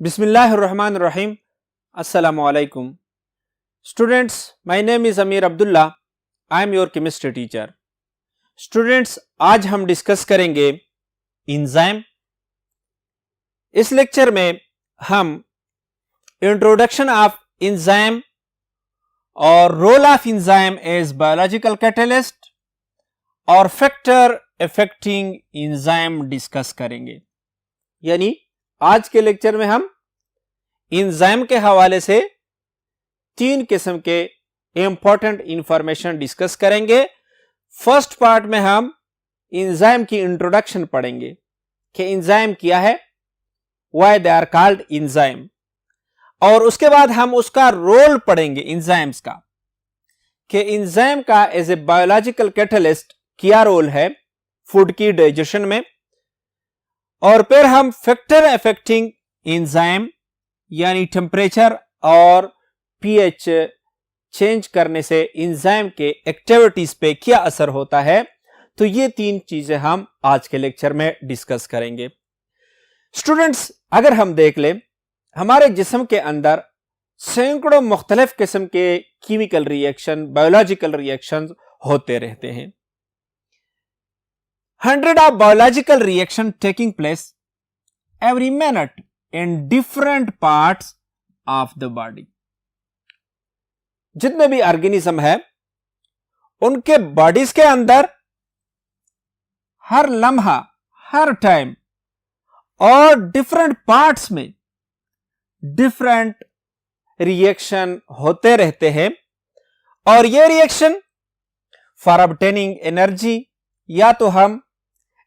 Bismillahirrahmanirrahim. Assalamu alaikum. Students, my name is Amir Abdullah. I am your chemistry teacher. Students, आज हम discuss करेंगे enzyme. इस lecture में हम इंट्रोडक्शन ऑफ इंजाइम और role of enzyme as biological catalyst और factor affecting enzyme discuss करेंगे. यानी आज के लेक्चर में हम इंजाइम के हवाले से 3 किस्म के इंपॉर्टेंट इंफॉर्मेशन डिस्कस करेंगे. फर्स्ट पार्ट में हम इंजाइम की इंट्रोडक्शन पढ़ेंगे कि इंजाइम क्या है, why they are called enzyme, और उसके बाद हम उसका रोल पढ़ेंगे इंजाइम्स का कि इंजाइम का एज ए बायोलॉजिकल कैटलिस्ट क्या रोल है फूड की डाइजेशन में. और फिर हम फैक्टर अफेक्टिंग इंजाइम यानी टेम्परेचर और पीएच चेंज करने से इंजाइम के एक्टिविटीज पे क्या असर होता है. तो ये 3 चीजें हम आज के लेक्चर में डिस्कस करेंगे. स्टूडेंट्स, अगर हम देख लें हमारे जिस्म के अंदर सैकड़ों मुख्तलिफ किस्म के केमिकल रिएक्शन, बायोलॉजिकल रिएक्शन होते रहते हैं. 100 of biological reaction taking place every minute in different parts of the body. जितने भी ऑर्गेनिज्म है उनके बॉडीज के अंदर हर लम्हा, हर टाइम और डिफरेंट पार्ट्स में डिफरेंट रिएक्शन होते रहते हैं. और ये रिएक्शन फॉर ऑब्टेनिंग एनर्जी, या तो हम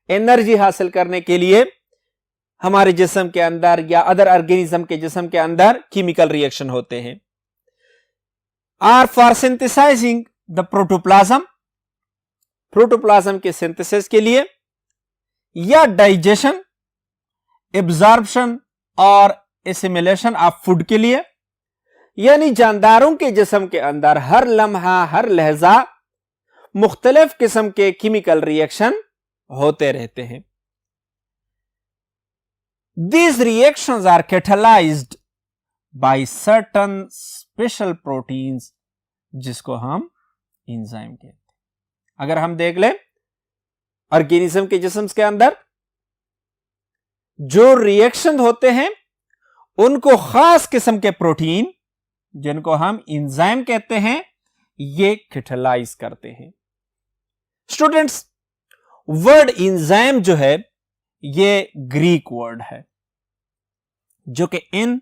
एनर्जी हासिल करने के लिए हमारे जिस्म के अंदर या अदर ऑर्गेनिज्म के जिस्म के अंदर केमिकल रिएक्शन होते हैं. Are for synthesizing the protoplasm, protoplasm के सिंथेसिस के लिए, या डाइजेशन, एब्जॉर्प्शन और एसिमिलेशन ऑफ फूड के लिए. यानी जानदारों के जिस्म के अंदर हर लम्हा, हर लहजा मुख्तलिफ किस्म के केमिकल रिएक्शन होते रहते हैं. These reactions are catalyzed by certain special proteins जिसको हम इंजाइम कहते हैं. अगर हम देख लें ऑर्गेनिज्म के जिस्म के अंदर जो रिएक्शन होते हैं उनको खास किस्म के प्रोटीन जिनको हम इंजाइम कहते हैं ये कैटलाइज करते हैं. स्टूडेंट्स, वर्ड इंजाइम जो है ये ग्रीक वर्ड है जो कि इन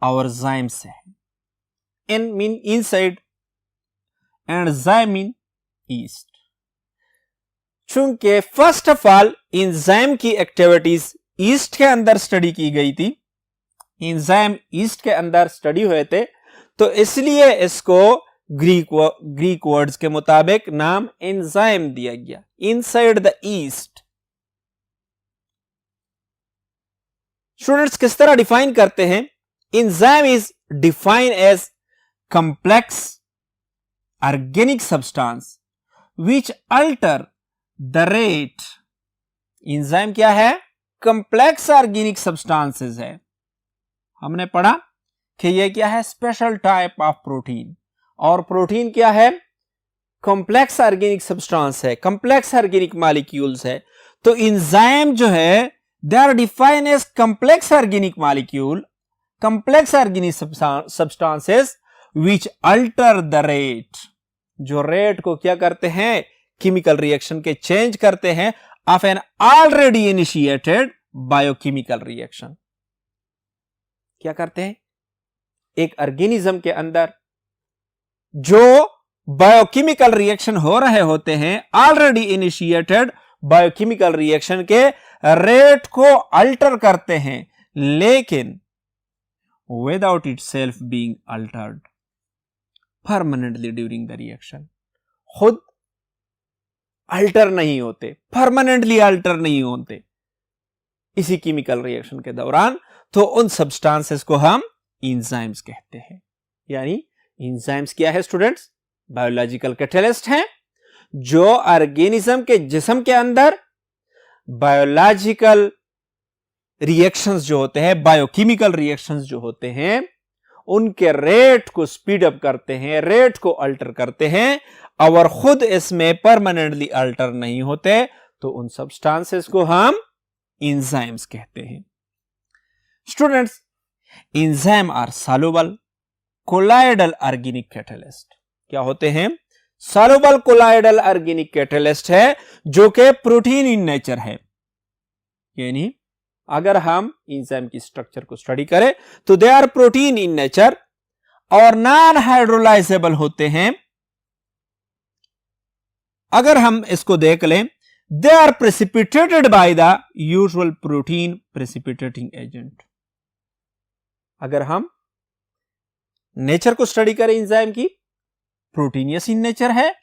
और जाइम से है. इन मीन इनसाइड एंड जाइम मीन ईस्ट. चूंकि फर्स्ट ऑफ ऑल इंजाइम की एक्टिविटीज ईस्ट के अंदर स्टडी की गई थी, इंजाइम ईस्ट के अंदर स्टडी हुए थे, तो इसलिए इसको ग्रीक वर्ड्स के मुताबिक नाम एंजाइम दिया गया, इनसाइड द ईस्ट. स्टूडेंट्स, किस तरह डिफाइन करते हैं? Enzyme is defined as complex organic substance which alter the rate. Enzyme क्या है? कंप्लेक्स ऑर्गेनिक सब्सटेंसेस है. हमने पढ़ा कि यह क्या है? Special type of protein. और प्रोटीन क्या है? कॉम्प्लेक्स ऑर्गेनिक सब्सटेंस है, कॉम्प्लेक्स ऑर्गेनिक मॉलिक्यूल्स है. तो एंजाइम जो है they are defined as complex organic molecule, complex organic substances which alter the rate, जो रेट को क्या करते हैं? केमिकल रिएक्शन के चेंज करते हैं of an already initiated biochemical reaction. क्या करते हैं? एक ऑर्गेनिज्म के अंदर जो बायोकेमिकल रिएक्शन हो रहे होते हैं, ऑलरेडी इनिशिएटेड बायोकेमिकल रिएक्शन के रेट को अल्टर करते हैं, लेकिन without itself being Altered permanently during the reaction. खुद अल्टर नहीं होते, परमानेंटली अल्टर नहीं होते इसी केमिकल रिएक्शन के दौरान. तो उन सब्सटेंसेस को हम एंजाइम्स कहते हैं. यानी एंजाइम्स क्या है स्टूडेंट्स? बायोलॉजिकल कैटलिस्ट हैं जो ऑर्गेनिज्म के जिस्म के अंदर बायोलॉजिकल रिएक्शंस जो होते हैं, बायोकेमिकल रिएक्शंस जो होते हैं, उनके रेट को स्पीड अप करते हैं, रेट को अल्टर करते हैं और खुद इसमें परमानेंटली अल्टर नहीं होते, तो उन सब्सटेंसेस को हम एंजाइम्स कहते हैं। Students, enzyme are soluble colloidal organic catalyst. क्या होते हैं? सॉल्युबल कोलाइडल ऑर्गेनिक कैटलिस्ट है जो कि प्रोटीन इन नेचर है। यानी अगर हम एंजाइम की स्ट्रक्चर को स्टडी करें तो they are protein in nature और नॉन हाइड्रोलाइजेबल होते हैं। अगर हम इसको देख लें, they are precipitated by the usual protein precipitating agent. अगर हम नेचर को स्टडी करें एंजाइम की, प्रोटीनियस इन नेचर है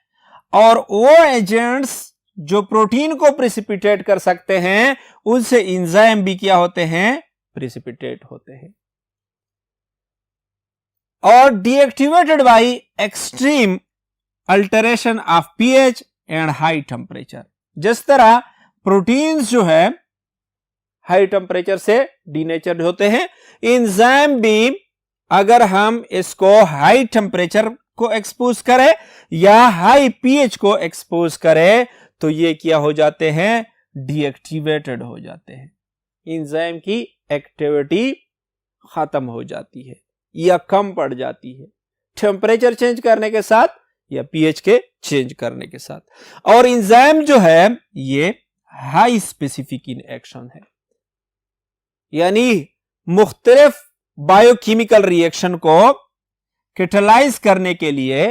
और वो एजेंट्स जो प्रोटीन को प्रेसिपिटेट कर सकते हैं उनसे एंजाइम भी क्या होते हैं? प्रेसिपिटेट होते हैं। और deactivated by extreme alteration of pH and high temperature. जिस तरह प्रोटीन्स जो है हाई टेम्परेचर से डीनेचर्ड होते हैं, एंजाइम भी अगर हम इसको हाई टेम्परेचर को एक्सपोज करें या हाई पीएच को एक्सपोज करें तो ये क्या हो जाते हैं? डीएक्टिवेटेड हो जाते हैं। एंजाइम की एक्टिविटी खत्म हो जाती है या कम पड़ जाती है टेम्परेचर चेंज करने के साथ या पीएच के चेंज करने के साथ। और एंजाइम जो है ये हाई स्पेसिफिक इन एक्शन है, यानी मुख्तलिफ बायोकेमिकल रिएक्शन को कैटलाइज करने के लिए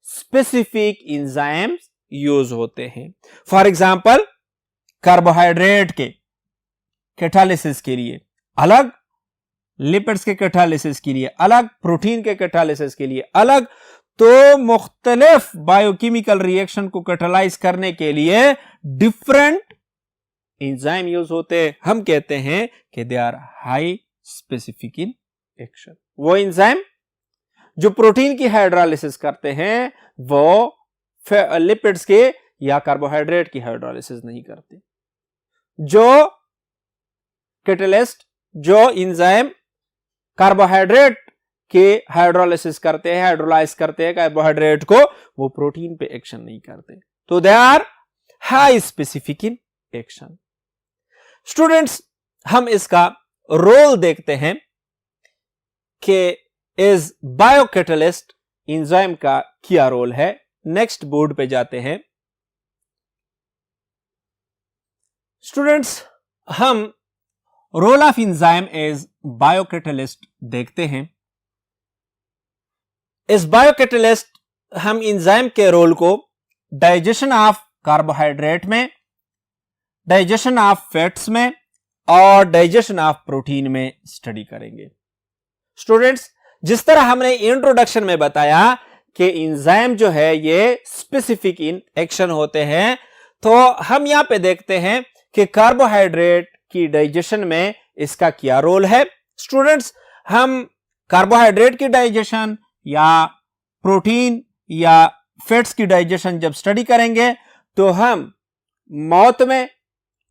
स्पेसिफिक एंजाइम्स यूज होते हैं। फॉर एग्जांपल, कार्बोहाइड्रेट के कैटालिसिस के लिए अलग, लिपिड्स के कैटालिसिस के लिए अलग, प्रोटीन के कैटालिसिस के लिए अलग। तो मुख्तलिफ बायोकेमिकल रिएक्शन को कैटलाइज करने के लिए डिफरेंट एंजाइम यूज होते हैं। हम कहते हैं कि they are high specific in action. वो एंजाइम जो प्रोटीन की हाइड्रोलाइसिस करते हैं वो लिपिड्स के या कार्बोहाइड्रेट की हाइड्रोलाइसिस नहीं करते। जो कैटलिस्ट, जो एंजाइम कार्बोहाइड्रेट के हाइड्रोलाइसिस करते हैं, हाइड्रोलाइज करते हैं कार्बोहाइड्रेट को, वो प्रोटीन पे एक्शन नहीं करते। तो they are high specific in action. Students, हम इसका रोल देखते हैं कि एज बायोकैटलिस्ट एंजाइम का क्या रोल है। नेक्स्ट बोर्ड पे जाते हैं। स्टूडेंट्स, हम role of enzyme as biocatalyst देखते हैं। इस बायोकैटलिस्ट हम एंजाइम के रोल को डाइजेशन ऑफ कार्बोहाइड्रेट में, डाइजेशन ऑफ फैट्स में और डाइजेशन ऑफ प्रोटीन में स्टडी करेंगे। स्टूडेंट्स, जिस तरह हमने इंट्रोडक्शन में बताया कि एंजाइम जो है ये स्पेसिफिक इन एक्शन होते हैं, तो हम यहां पे देखते हैं कि कार्बोहाइड्रेट की डाइजेशन में इसका क्या रोल है। स्टूडेंट्स, हम कार्बोहाइड्रेट की डाइजेशन या प्रोटीन या फैट्स की डाइजेशन जब स्टडी करेंगे तो हम माउथ में,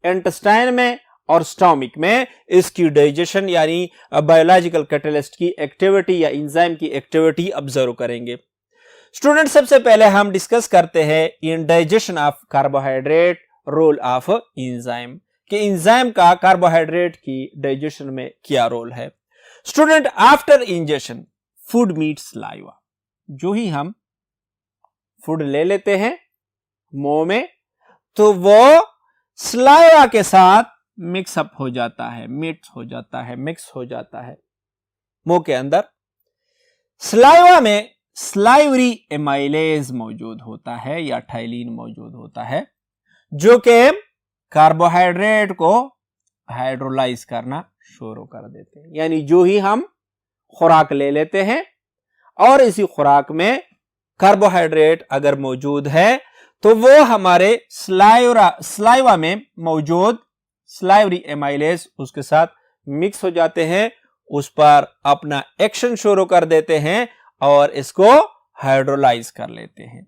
इंटेस्टाइन में और स्टोमिक में इसकी डाइजेशन यानी बायोलॉजिकल कैटलिस्ट की एक्टिविटी या एंजाइम की एक्टिविटी ऑब्जर्व करेंगे। स्टूडेंट, सबसे पहले हम डिस्कस करते हैं in digestion of carbohydrate role of enzyme, कि एंजाइम का कार्बोहाइड्रेट की डाइजेशन में क्या रोल है। Student, after ingestion food meet saliva. जो ही हम फूड ले लेते हैं मुंह में तो वो सलाइवा के साथ मिक्सअप हो जाता है, मिक्स हो जाता है, मिक्स हो जाता है मुंह के अंदर। सलाइवा में स्लाइवरी एमाइलेज मौजूद होता है या थाइलिन मौजूद होता है, जो कि कार्बोहाइड्रेट को हाइड्रोलाइज करना शुरू कर देते हैं। यानी जो ही हम खुराक ले लेते हैं और इसी खुराक में कार्बोहाइड्रेट अगर मौजूद है तो वो हमारे स्लाइवा में मौजूद स्लाइवरी एमाइलेज उसके साथ मिक्स हो जाते हैं, उस पर अपना एक्शन शुरू कर देते हैं और इसको हाइड्रोलाइज कर लेते हैं,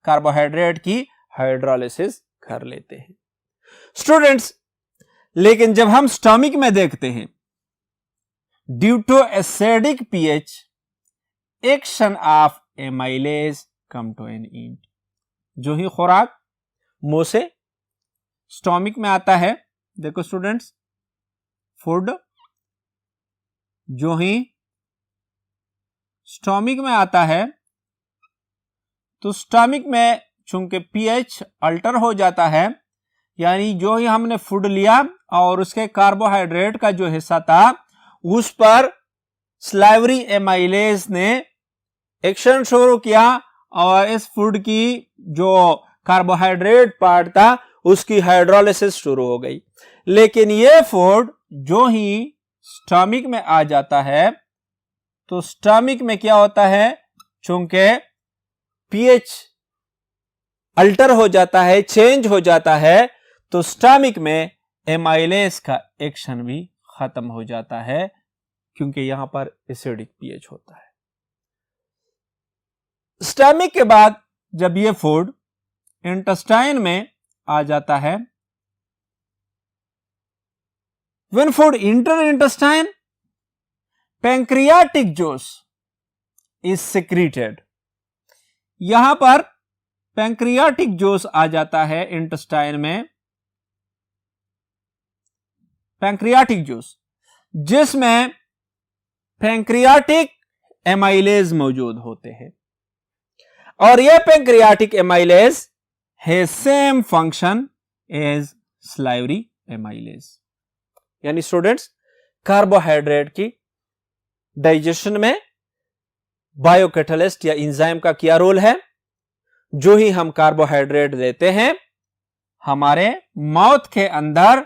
कार्बोहाइड्रेट की हाइड्रोलाइसिस कर लेते हैं। स्टूडेंट्स, लेकिन जब हम स्टमक में देखते हैं, due to acidic pH action of amylase come to an end. जो ही खुराक मुंह से स्टमक में आता है, देखो स्टूडेंट्स, फूड जो ही स्टमक में आता है तो स्टमक में चूंकि पीएच अल्टर हो जाता है, यानी जो ही हमने फूड लिया और उसके कार्बोहाइड्रेट का जो हिस्सा था उस पर स्लाइवरी एमाइलेज ने एक्शन शुरू किया और इस फूड की जो कार्बोहाइड्रेट पार्ट था उसकी हाइड्रोलिसिस शुरू हो गई। लेकिन ये फूड जो ही स्टमक में आ जाता है तो स्टमक में क्या होता है, चूंकि पीएच अल्टर हो जाता है, चेंज हो जाता है, तो स्टमक में एमाइलेज का एक्शन भी खत्म हो जाता है क्योंकि यहां पर एसिडिक पीएच होता है। स्टमक के बाद जब ये फूड इंटेस्टाइन में आ जाता है, when food enter intestine pancreatic juice is secreted. यहां पर पैंक्रियाटिक जूस आ जाता है इंटेस्टाइन में, पैंक्रियाटिक जूस जिसमें पैंक्रियाटिक एमाइलेज मौजूद होते हैं और यह पैंक्रियाटिक एमाइलेज है same function as salivary amylase. यानी स्टूडेंट्स, कार्बोहाइड्रेट की डाइजेशन में बायोकैटालिस्ट या एंजाइम का क्या रोल है? जो ही हम कार्बोहाइड्रेट लेते हैं, हमारे माउथ के अंदर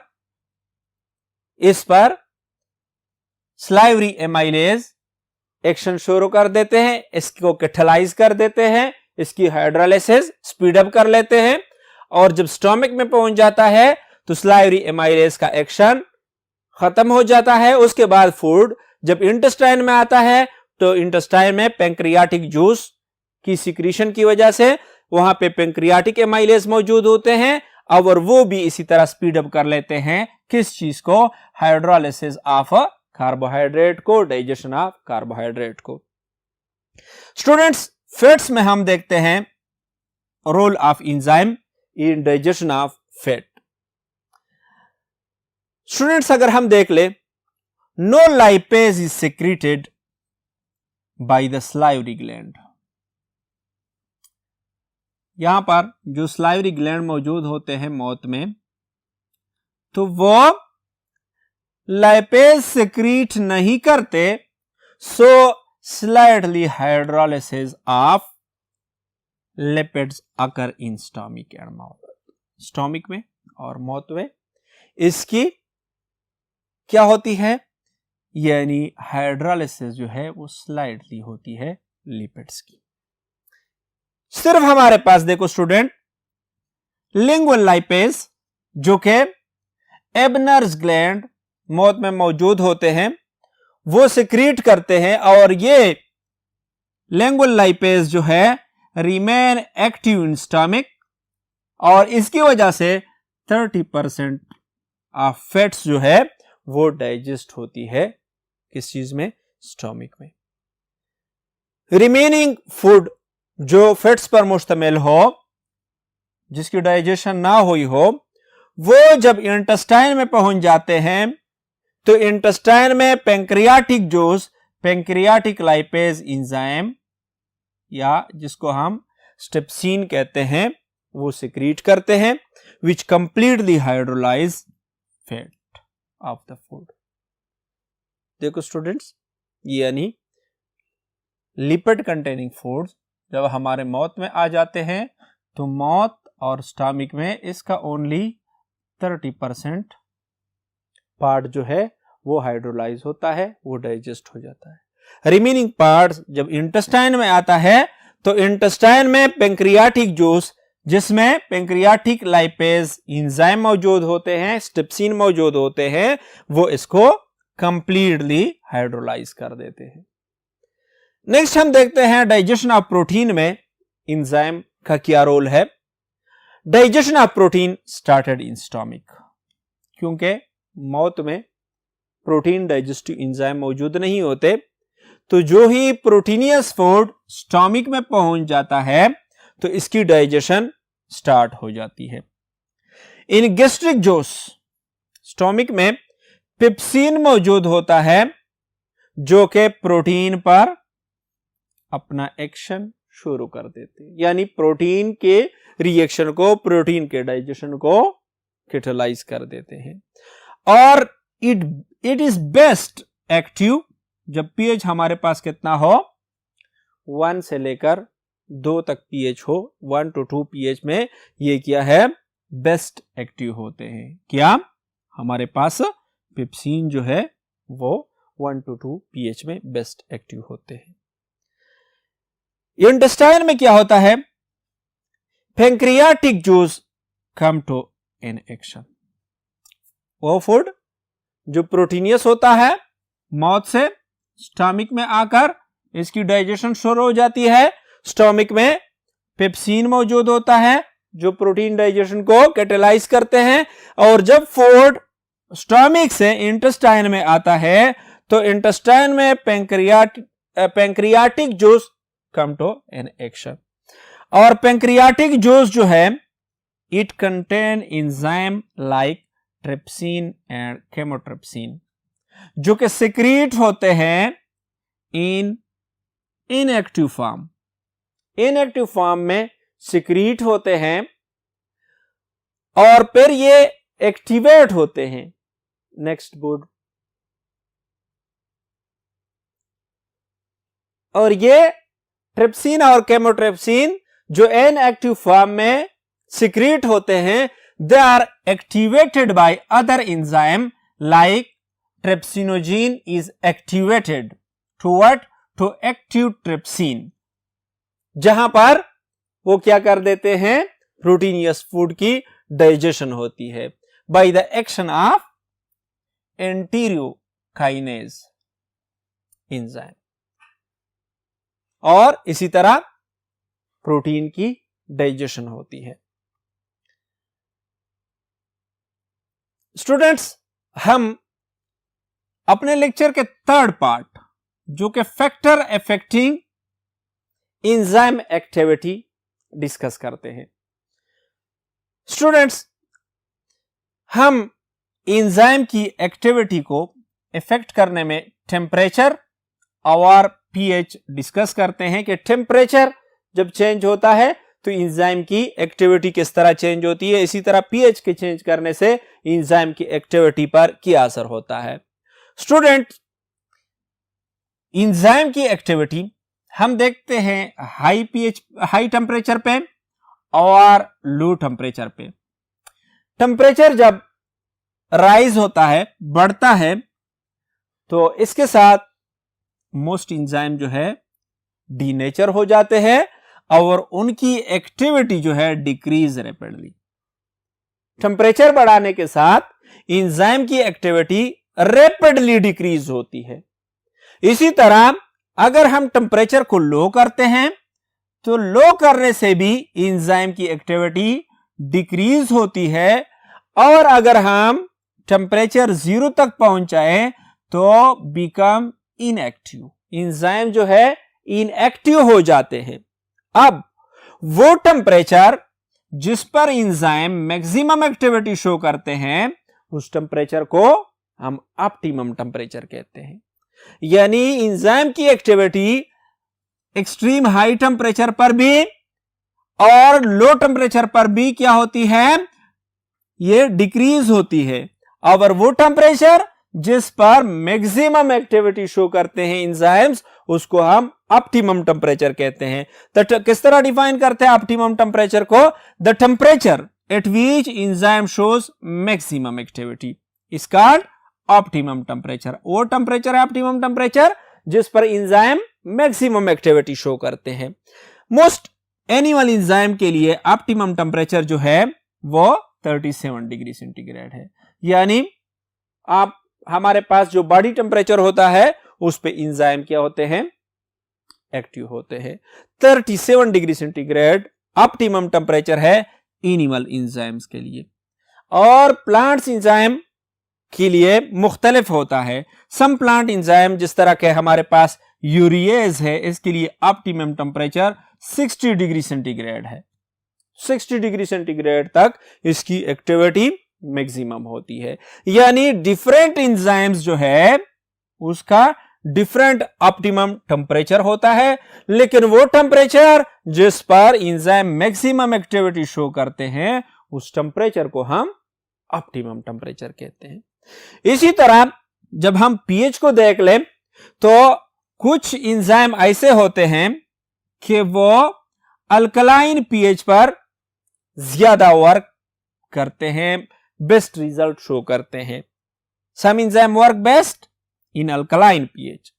इस पर स्लाइवरी एमाइलेज एक्शन शुरू कर देते हैं, इसको कैटालाइज कर देते हैं, इसकी हाइड्रोलाइसिस स्पीड अप कर लेते हैं और जब स्टमक में पहुंच जाता है तो स्लाइवरी एमाइलेज का एक्शन खत्म हो जाता है। उसके बाद फूड जब इंटेस्टाइन में आता है तो इंटेस्टाइन में पैंक्रियाटिक जूस की सिक्रीशन की वजह से वहां पे पैंक्रियाटिक एमाइलेज मौजूद होते हैं और वो भी इसी तरह स्पीड अप कर लेते हैं किस चीज को? हाइड्रोलाइसिस ऑफ कार्बोहाइड्रेट को, डाइजेशन ऑफ कार्बोहाइड्रेट को। स्टूडेंट्स, फैट्स में हम देखते हैं role of enzyme in digestion of fat. Students, अगर हम देख ले, no lipase is secreted by the salivary gland. यहां पर जो स्लाइवरी ग्लैंड मौजूद होते हैं माउथ में, तो वो लाइपेज सिक्रीट नहीं करते, so slightly hydrolysis of lipids occur in stomach and mouth. Stomach में और माउथ में इसकी क्या होती है? यानी हाइड्रोलाइसिस जो है वो स्लाइटली होती है लिपिड्स की। सिर्फ हमारे पास देखो स्टूडेंट, लिंगुअल लाइपेज जो कि एबनर्स ग्लैंड माउथ में मौजूद होते हैं वो सिक्रीट करते हैं और ये लिंगुअल लाइपेज जो है रिमेन एक्टिव इन स्टमक और इसकी वजह से 30% ऑफ फैट्स जो है वो डाइजेस्ट होती है किस चीज में? स्टमक में। रिमेनिंग फूड जो फैट्स पर मुश्तमिल हो, जिसकी डाइजेशन ना हुई हो, वो जब इंटेस्टाइन में पहुंच जाते हैं तो इंटेस्टाइन में pancreatic juice, pancreatic lipase enzyme या जिसको हम स्टेप्सिन कहते हैं, वो सिक्रीट करते हैं which completely hydrolyse fat of the food. देखो स्टूडेंट्स, यानी लिपिड कंटेनिंग फूड्स जब हमारे माउथ में आ जाते हैं तो माउथ और स्टमक में इसका ओनली 30% पार्ट जो है वो हाइड्रोलाइज होता है, वो डाइजेस्ट हो जाता है। रिमेनिंग पार्ट जब इंटेस्टाइन में आता है तो इंटेस्टाइन में पैंक्रियाटिक जूस, जिसमें पैंक्रियाटिक लाइपेज एंजाइम मौजूद होते हैं, स्टेप्सिन मौजूद होते हैं, वो इसको कंप्लीटली हाइड्रोलाइज कर देते हैं। नेक्स्ट हम देखते हैं डाइजेशन ऑफ प्रोटीन में एंजाइम का क्या रोल है। Digestion of protein started in stomach, क्योंकि माउथ में प्रोटीन डाइजेस्टिव एंजाइम मौजूद नहीं होते, तो जो ही प्रोटीनियस फूड स्टमक में पहुंच जाता है तो इसकी डाइजेशन स्टार्ट हो जाती है। इन गैस्ट्रिक जूस स्टमक में पेप्सिन मौजूद होता है जो कि प्रोटीन पर अपना एक्शन शुरू कर देते हैं, यानी प्रोटीन के रिएक्शन को, प्रोटीन के डाइजेशन को कैटालाइज कर देते हैं। और इट इज बेस्ट एक्टिव जब पीएच हमारे पास कितना हो, 1 से लेकर 2 तक पीएच हो। 1 to 2 पीएच में ये क्या है, बेस्ट एक्टिव होते हैं। क्या हमारे पास पेप्सिन जो है वो 1 to 2 पीएच में बेस्ट एक्टिव होते हैं। इंटेस्टाइन में क्या होता है, pancreatic juice come to an action. वो फूड जो प्रोटीनियस होता है माउथ से स्टमक में आकर इसकी डाइजेशन शुरू हो जाती है। स्टमक में पेप्सिन मौजूद होता है जो प्रोटीन डाइजेशन को कैटालाइज करते हैं, और जब फूड स्टमक से इंटेस्टाइन में आता है तो इंटेस्टाइन में pancreatic juice come to an action. और पैंक्रियाटिक जूस जो है it contain enzyme like trypsin and chymotrypsin जो कि सिक्रीट होते हैं in inactive form. Inactive form में सिक्रीट होते हैं और फिर ये एक्टिवेट होते हैं। Next board. और ये ट्रिप्सिन और केमोट्रिप्सिन जो इनएक्टिव फॉर्म में सिक्रीट होते हैं, they are activated by other enzyme like trypsinogen is activated to what, to active trypsin, जहां पर वो क्या कर देते हैं, प्रोटीनियस फूड की डाइजेशन होती है by the action of enterokinase enzyme. और इसी तरह प्रोटीन की डाइजेशन होती है। स्टूडेंट्स, हम अपने लेक्चर के 3rd पार्ट जो कि factor affecting enzyme activity discuss करते हैं। स्टूडेंट्स, हम एंजाइम की एक्टिविटी को इफेक्ट करने में टेम्परेचर और पीएच डिस्कस करते हैं कि टेम्परेचर जब चेंज होता है तो एंजाइम की एक्टिविटी किस तरह चेंज होती है, इसी तरह पीएच के चेंज करने से एंजाइम की एक्टिविटी पर क्या असर होता है। स्टूडेंट, एंजाइम की एक्टिविटी हम देखते हैं हाई पीएच, हाई टेम्परेचर पे और लो टेम्परेचर पे। टेम्परेचर जब राइज होता है, बढ़ता है, तो इसके साथ मोस्ट एंजाइम जो है डीनेचर हो जाते हैं और उनकी एक्टिविटी जो है डिक्रीज रैपिडली। टेम्परेचर बढ़ाने के साथ एंजाइम की एक्टिविटी रैपिडली डिक्रीज होती है। इसी तरह अगर हम टेम्परेचर को लो करते हैं तो लो करने से भी एंजाइम की एक्टिविटी डिक्रीज होती है, और अगर हम टेम्परेचर 0 तक पहुंचाए तो बिकम इनएक्टिव, एंजाइम जो है इनएक्टिव हो जाते हैं। अब वो टेम्परेचर जिस पर एंजाइम मैक्सिमम एक्टिविटी शो करते हैं उस टेम्परेचर को हम ऑप्टिमम टेम्परेचर कहते हैं। यानी एंजाइम की एक्टिविटी एक्सट्रीम हाई टेम्परेचर पर भी और लो टेम्परेचर पर भी क्या होती है, ये डिक्रीज होती है। और वो टेम्परेचर जिस पर मैक्सिमम एक्टिविटी शो करते हैं एंजाइम्स उसको हम ऑप्टिमम टेम्परेचर कहते हैं। तो किस तरह डिफाइन करते हैं ऑप्टिमम टेम्परेचर को, the temperature at which enzyme shows maximum activity is called optimum temperature. वो टेम्परेचर है ऑप्टिमम टेम्परेचर जिस पर एंजाइम मैक्सिमम एक्टिविटी शो करते हैं। मोस्ट एनिमल एंजाइम के लिए ऑप्टिमम टेम्परेचर जो है वो 37 डिग्री सेंटीग्रेड है। यानी आप हमारे पास जो बॉडी टेम्परेचर होता है उस पे एंजाइम क्या होते हैं, एक्टिव होते हैं। 37 डिग्री सेंटीग्रेड ऑप्टिमम टेम्परेचर है एनिमल एंजाइम्स के लिए। और प्लांट्स एंजाइम के लिए मुख्तलिफ होता है। सम प्लांट एंजाइम जिस तरह के हमारे पास यूरिएज है, इसके लिए ऑप्टिमम टेम्परेचर 60 डिग्री सेंटीग्रेड है। 60 डिग्री सेंटीग्रेड तक इसकी एक्टिविटी मैक्सिमम होती है। यानी डिफरेंट एंजाइम्स जो है उसका डिफरेंट ऑप्टिमम टेम्परेचर होता है, लेकिन वो टेम्परेचर जिस पर एंजाइम मैक्सिमम एक्टिविटी शो करते हैं उस टेम्परेचर को हम ऑप्टिमम टेम्परेचर कहते हैं। इसी तरह जब हम पीएच को देख लें तो कुछ एंजाइम ऐसे होते हैं कि वो अल्कलाइन पीएच पर ज्यादा वर्क करते हैं, बेस्ट रिजल्ट शो करते हैं। Some enzyme work best in alkaline pH,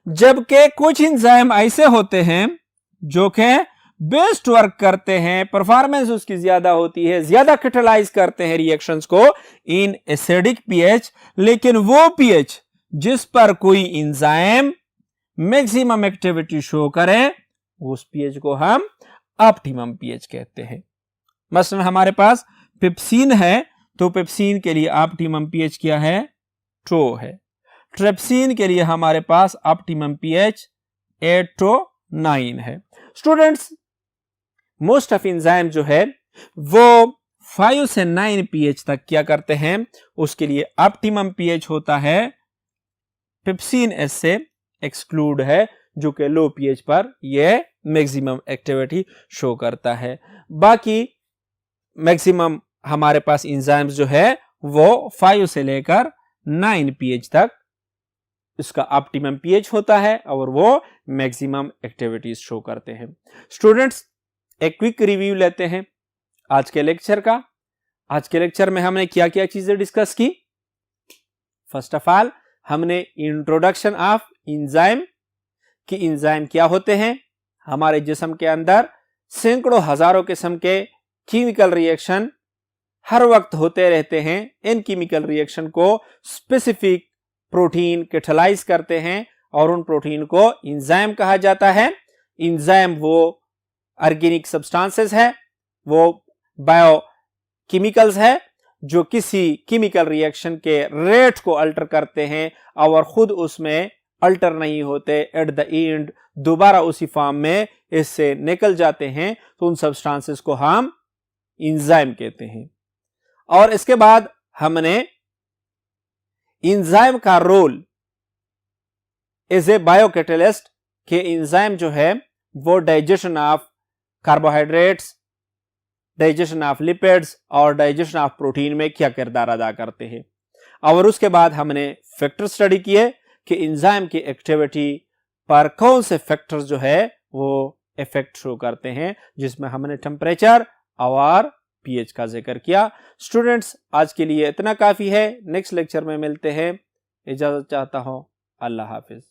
जबकि कुछ एंजाइम ऐसे होते हैं जो कि बेस्ट वर्क करते हैं, परफॉर्मेंस उसकी ज्यादा होती है, ज्यादा कैटालाइज करते हैं रिएक्शंस को इन एसिडिक पीएच, लेकिन वो पीएच जिस पर कोई एंजाइम मैक्सिमम एक्टिविटी शो करे उस पीएच को हम ऑप्टिमम पीएच कहते हैं। मसलन हमारे पास पेप्सिन है तो पेप्सिन के लिए ऑप्टिमम पीएच क्या है? 2 है। ट्रेप्सिन के लिए हमारे पास ऑप्टिमम पीएच 8 to 9 है। स्टूडेंट्स, मोस्ट ऑफ एंजाइम जो है वो 5 से 9 पीएच तक क्या करते हैं, उसके लिए ऑप्टिमम पीएच होता है। पेप्सिन एस से एक्सक्लूड है जो कि लो पीएच पर यह मैक्सिमम एक्टिविटी शो करता है। बाकी मैक्सिमम हमारे पास एंजाइम्स जो है वो 5 से लेकर 9 पीएच तक इसका ऑप्टिमम पीएच होता है और वो मैक्सिमम एक्टिविटीज शो करते हैं। स्टूडेंट्स, एक क्विक रिव्यू लेते हैं आज के लेक्चर का। आज के लेक्चर में हमने क्या क्या चीजें डिस्कस की। फर्स्ट ऑफ ऑल हमने इंट्रोडक्शन ऑफ एंजाइम कि एंजाइम क्या होते हैं। हमारे जिस्म के अंदर सैकड़ों हजारों किस्म के केमिकल रिएक्शन हर वक्त होते रहते हैं। इन केमिकल रिएक्शन को स्पेसिफिक प्रोटीन कैटालाइज करते हैं और उन प्रोटीन को एंजाइम कहा जाता है। एंजाइम वो ऑर्गेनिक सब्सटेंसेस है, वो बायोकेमिकल्स है जो किसी केमिकल रिएक्शन के रेट को अल्टर करते हैं और खुद उसमें अल्टर नहीं होते, एट द एंड दोबारा उसी फॉर्म में इससे निकल जाते हैं, तो उन सब्सटेंसेस को हम एंजाइम कहते हैं। और इसके बाद हमने एंजाइम का रोल एज ए बायोकैटालिस्ट के एंजाइम जो है वो digestion of carbohydrates, digestion of lipids और डाइजेशन ऑफ प्रोटीन में क्या किरदार अदा करते हैं। और उसके बाद हमने फैक्टर स्टडी किए कि एंजाइम की एक्टिविटी पर कौन से फैक्टर्स जो है वो इफेक्ट शो करते हैं, जिसमें हमने टेम्परेचर और पीएच का जिक्र किया। स्टूडेंट्स, आज के लिए इतना काफी है। नेक्स्ट लेक्चर में मिलते हैं। इजाजत चाहता हूं। अल्लाह हाफिज।